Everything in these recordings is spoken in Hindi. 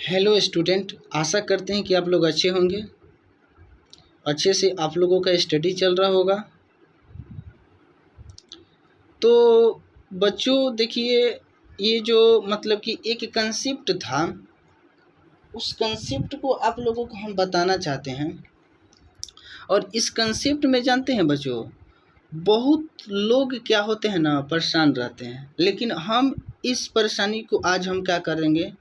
हेलो स्टूडेंट, आशा करते हैं कि आप लोग अच्छे होंगे। अच्छे से आप लोगों का स्टडी चल रहा होगा। तो बच्चों देखिए, ये जो मतलब कि एक कंसेप्ट था, उस कंसेप्ट को आप लोगों को हम बताना चाहते हैं। और इस कंसेप्ट में जानते हैं बच्चों, बहुत लोग क्या होते हैं ना, परेशान रहते हैं। लेकिन हम इस परेशानी को आज हम क्या करेंगे,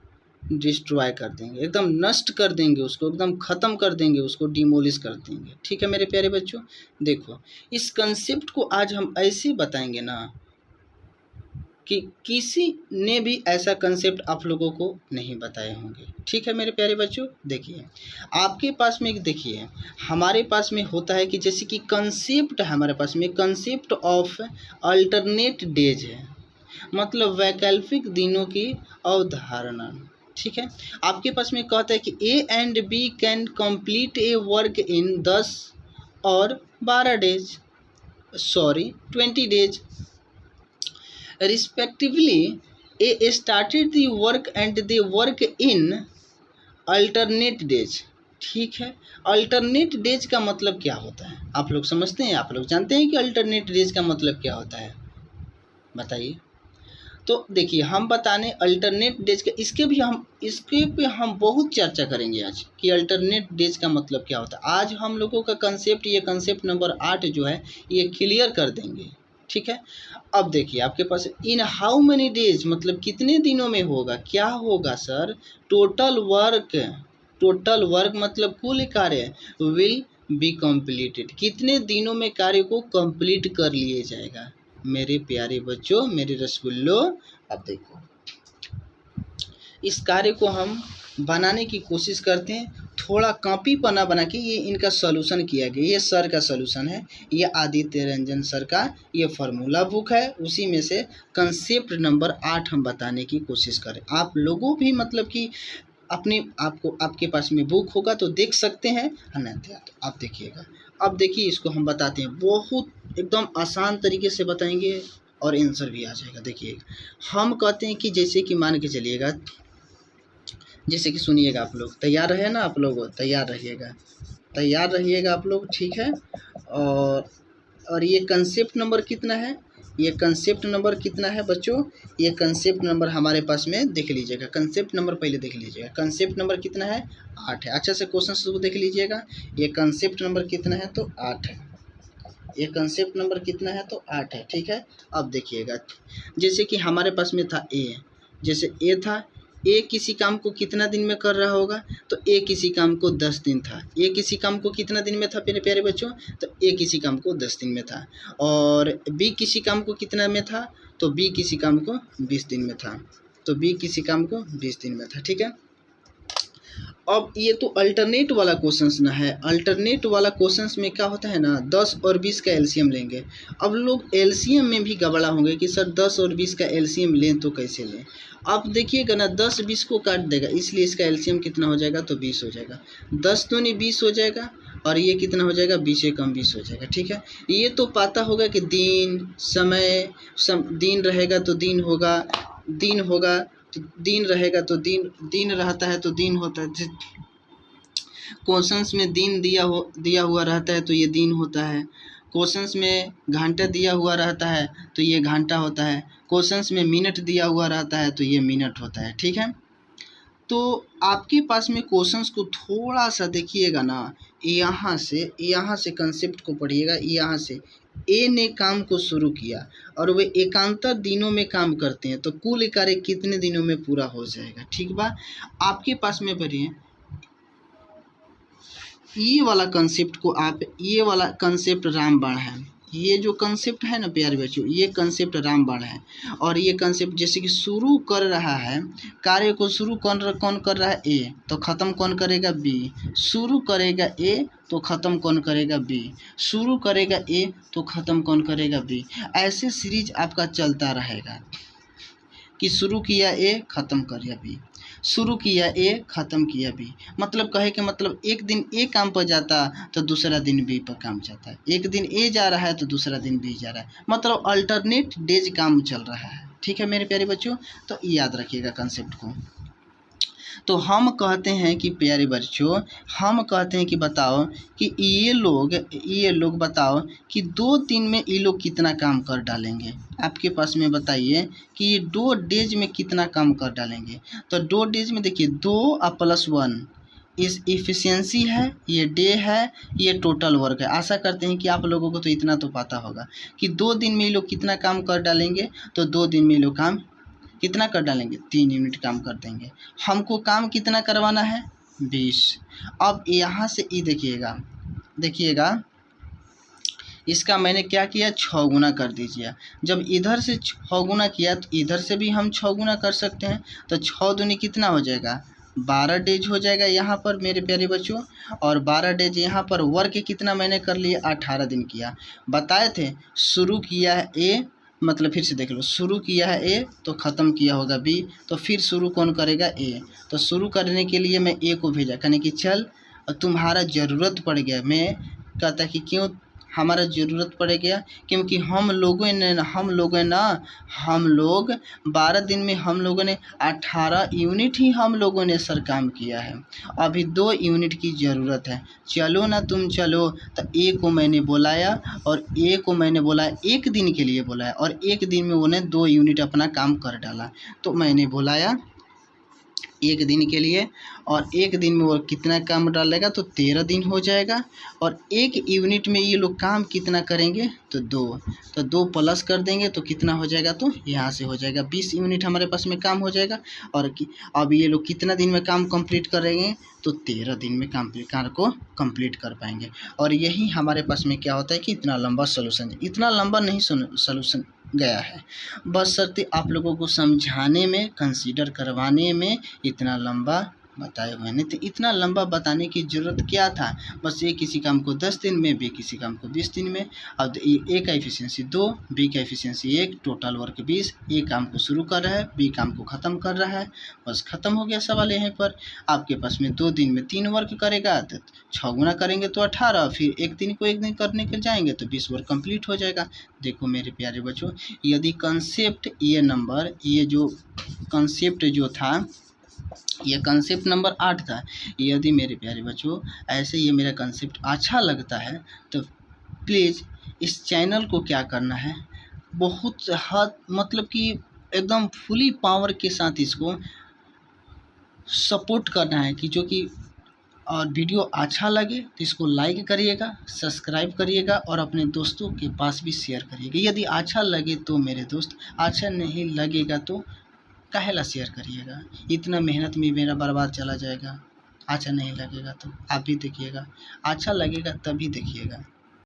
डिस्ट्रॉय कर देंगे, एकदम नष्ट कर देंगे उसको, एकदम ख़त्म कर देंगे उसको, डिमोलिश कर देंगे। ठीक है मेरे प्यारे बच्चों, देखो इस कंसेप्ट को आज हम ऐसे बताएंगे ना कि किसी ने भी ऐसा कंसेप्ट आप लोगों को नहीं बताए होंगे। ठीक है मेरे प्यारे बच्चों, देखिए आपके पास में देखिए, हमारे पास में होता है कि जैसे कि कंसेप्ट है हमारे पास में, कंसेप्ट ऑफ अल्टरनेट डेज है, मतलब वैकल्पिक दिनों की अवधारणा। ठीक है, आपके पास में कहता है कि A and B can complete a work in 10 और 12 days, sorry 20 days respectively. A started the work and they work in alternate days. ठीक है, अल्टरनेट डेज का मतलब क्या होता है आप लोग समझते हैं, आप लोग जानते हैं कि अल्टरनेट डेज का मतलब क्या होता है, बताइए। तो देखिए हम बताने अल्टरनेट डेज का, इसके पे हम बहुत चर्चा करेंगे आज कि अल्टरनेट डेज का मतलब क्या होता है। आज हम लोगों का कंसेप्ट, ये कंसेप्ट नंबर 8 जो है ये क्लियर कर देंगे। ठीक है, अब देखिए आपके पास इन हाउ मेनी डेज, मतलब कितने दिनों में होगा, क्या होगा सर, टोटल वर्क मतलब कुल कार्य विल बी कंप्लीटेड, कितने दिनों में कार्य को कंप्लीट कर लिया जाएगा। मेरे प्यारे बच्चों, मेरे रसगुल्लो, अब देखो इस कार्य को हम बनाने की कोशिश करते हैं। थोड़ा कॉपी पन्ना बना के ये इनका सॉल्यूशन किया गया, ये सर का सॉल्यूशन है, ये आदित्य रंजन सर का ये फार्मूला बुक है, उसी में से कंसेप्ट नंबर 8 हम बताने की कोशिश करें। आप लोगों भी मतलब कि अपने आपको, आपके पास में बुक होगा तो देख सकते हैं, अन्यथा तो आप देखिएगा। अब देखिए इसको हम बताते हैं, बहुत एकदम आसान तरीके से बताएंगे और आंसर भी आ जाएगा। देखिए हम कहते हैं कि जैसे कि मान के चलिएगा, जैसे कि सुनिएगा, आप लोग तैयार रहे ना, आप लोग तैयार रहिएगा आप लोग। ठीक है, और ये कंसेप्ट नंबर कितना है, ये कंसेप्ट नंबर कितना है बच्चों, ये कंसेप्ट नंबर हमारे पास में देख लीजिएगा। कंसेप्ट नंबर पहले देख लीजिएगा, कंसेप्ट नंबर कितना है, 8 है। अच्छा से क्वेश्चन को देख लीजिएगा, ये कंसेप्ट नंबर कितना है तो 8 है, ये कंसेप्ट नंबर कितना है तो 8 है। ठीक है, अब देखिएगा जैसे कि हमारे पास में था ए, जैसे ए था, ए किसी काम को कितना दिन में कर रहा होगा, तो ए किसी काम को 10 दिन था। ए किसी काम को कितना दिन में था मेरे प्यारे बच्चों, तो ए किसी काम को 10 दिन में था। और बी किसी काम को कितना में था, तो बी किसी काम को 20 दिन में था, तो बी किसी काम को 20 दिन में था। ठीक है, अब ये तो अल्टरनेट वाला क्वेश्चंस ना है। अल्टरनेट वाला क्वेश्चंस में क्या होता है ना, 10 और 20 का एलसीएम लेंगे। अब लोग एलसीएम में भी गबड़ा होंगे कि सर 10 और 20 का एलसीएम लें तो कैसे लें। अब देखिएगा ना, 10 20 को काट देगा, इसलिए इसका एलसीएम कितना हो जाएगा तो 20 हो जाएगा। 10 दूनी 20 हो जाएगा, और ये कितना हो जाएगा, 20 से कम 20 हो जाएगा। ठीक है, ये तो पता होगा कि दिन समय दिन रहेगा तो दिन होगा, दिन होगा तो दिन रहेगा, तो दिन रहता है तो दिन होता है। क्वेश्चंस में दिन दिया हुआ रहता है तो ये दिन होता है। क्वेश्चंस में घंटा दिया हुआ रहता है तो ये घंटा होता है। क्वेश्चंस में मिनट दिया हुआ रहता है तो ये मिनट होता है। ठीक है, तो आपके पास में क्वेश्चंस को थोड़ा सा देखिएगा ना, यहाँ से कंसेप्ट को पढ़िएगा। यहाँ से ए ने काम को शुरू किया और वे एकांतर दिनों में काम करते हैं, तो कुल कार्य कितने दिनों में पूरा हो जाएगा। ठीक बा, आपके पास में पढ़िए ये वाला कंसेप्ट को, आप ये वाला कंसेप्ट रामबाण है। ये जो कंसेप्ट है ना प्यारे बच्चों, ये कंसेप्ट रामबाण है। और ये कंसेप्ट जैसे कि शुरू कर रहा है, कार्य को शुरू कौन कर रहा है, ए, तो ख़त्म कौन करेगा, बी। शुरू करेगा ए तो ख़त्म कौन करेगा, बी। शुरू करेगा ए तो ख़त्म कौन करेगा, बी। ऐसे सीरीज आपका चलता रहेगा कि शुरू किया ए, ख़त्म किया बी, शुरू किया ए, ख़त्म किया बी। मतलब कहे के मतलब एक दिन ए काम पर जाता तो दूसरा दिन बी पर काम जाता है, एक दिन ए जा रहा है तो दूसरा दिन बी जा रहा है, मतलब अल्टरनेट डेज काम चल रहा है। ठीक है मेरे प्यारे बच्चों, तो याद रखिएगा कंसेप्ट को। तो हम कहते हैं कि प्यारे बच्चों, हम कहते हैं कि बताओ कि ये लोग बताओ कि 2 दिन में ये लोग कितना काम कर डालेंगे। आपके पास में बताइए कि ये 2 डेज में कितना काम कर डालेंगे। तो 2 डेज में देखिए 2 और +1 इस इफ़िशियंसी है, ये डे है, ये टोटल वर्क है। आशा करते हैं कि आप लोगों को तो इतना तो पता होगा कि 2 दिन में ये लोग कितना काम कर डालेंगे। तो 2 दिन में ये लोग काम कितना कर डालेंगे, 3 यूनिट काम कर देंगे। हमको काम कितना करवाना है, 20। अब यहाँ से ये देखिएगा इसका मैंने क्या किया, 6 गुना कर दीजिए। जब इधर से 6 गुना किया तो इधर से भी हम 6 गुना कर सकते हैं। तो 6 दूनी कितना हो जाएगा, 12 डेज हो जाएगा यहाँ पर मेरे प्यारे बच्चों। और 12 डेज यहाँ पर वर्क कितना मैंने कर लिया, 18 दिन किया। बताए थे शुरू किया है ए, मतलब फिर से देख लो, शुरू किया है ए तो ख़त्म किया होगा बी, तो फिर शुरू कौन करेगा, ए। तो शुरू करने के लिए मैं ए को भेजा, कहने कि चल तुम्हारा ज़रूरत पड़ गया। मैं कहता कि क्यों हमारा ज़रूरत पड़ गया, क्योंकि हम लोग 12 दिन में हम लोगों ने 18 यूनिट ही हम लोगों ने सर काम किया है। अभी 2 यूनिट की ज़रूरत है, चलो ना तुम चलो। तो ए को मैंने बुलाया और ए को मैंने बुलाया, 1 दिन के लिए बुलाया और 1 दिन में उन्हें 2 यूनिट अपना काम कर डाला। तो मैंने बुलाया 1 दिन के लिए और 1 दिन में वो कितना काम डालेगा, तो 13 दिन हो जाएगा। और 1 यूनिट में ये लोग काम कितना करेंगे, तो 2। तो 2 प्लस कर देंगे तो कितना हो जाएगा, तो यहाँ से हो जाएगा 20 यूनिट हमारे पास में काम हो जाएगा। और अब ये लोग कितना दिन में काम कंप्लीट करेंगे, तो 13 दिन में काम को कंप्लीट कर पाएंगे। और यही हमारे पास में क्या होता है कि इतना लंबा सोल्यूशन, इतना लंबा नहीं सोल्यूशन गया है, बशर्ते आप लोगों को समझाने में, कंसीडर करवाने में इतना लंबा बताया मैंने। तो इतना लंबा बताने की ज़रूरत क्या था, बस ये किसी काम को 10 दिन में, बी किसी काम को 20 दिन में। अब ए का एफिशिएंसी 2, बी का एफिशिएंसी 1, टोटल वर्क 20। ए काम को शुरू कर रहा है, बी काम को ख़त्म कर रहा है, बस ख़त्म हो गया सवाल यहीं पर। आपके पास में 2 दिन में 3 वर्क करेगा तो 6 गुना करेंगे तो 18, फिर 1 दिन को 1 दिन करने के जाएंगे तो 20 वर्क कंप्लीट हो जाएगा। देखो मेरे प्यारे बच्चों, यदि कंसेप्ट ये जो कंसेप्ट जो था, ये कंसेप्ट नंबर 8 था। यदि मेरे प्यारे बच्चों ऐसे ये मेरा कंसेप्ट अच्छा लगता है तो प्लीज़ इस चैनल को क्या करना है, बहुत हद मतलब कि एकदम फुली पावर के साथ इसको सपोर्ट करना है कि जो कि और वीडियो अच्छा लगे तो इसको लाइक करिएगा, सब्सक्राइब करिएगा और अपने दोस्तों के पास भी शेयर करिएगा। यदि अच्छा लगे तो मेरे दोस्त, अच्छा नहीं लगेगा तो काहेला शेयर करिएगा। इतना मेहनत में मेरा बर्बाद चला जाएगा, अच्छा नहीं लगेगा तो। आप भी देखिएगा, अच्छा लगेगा तभी देखिएगा।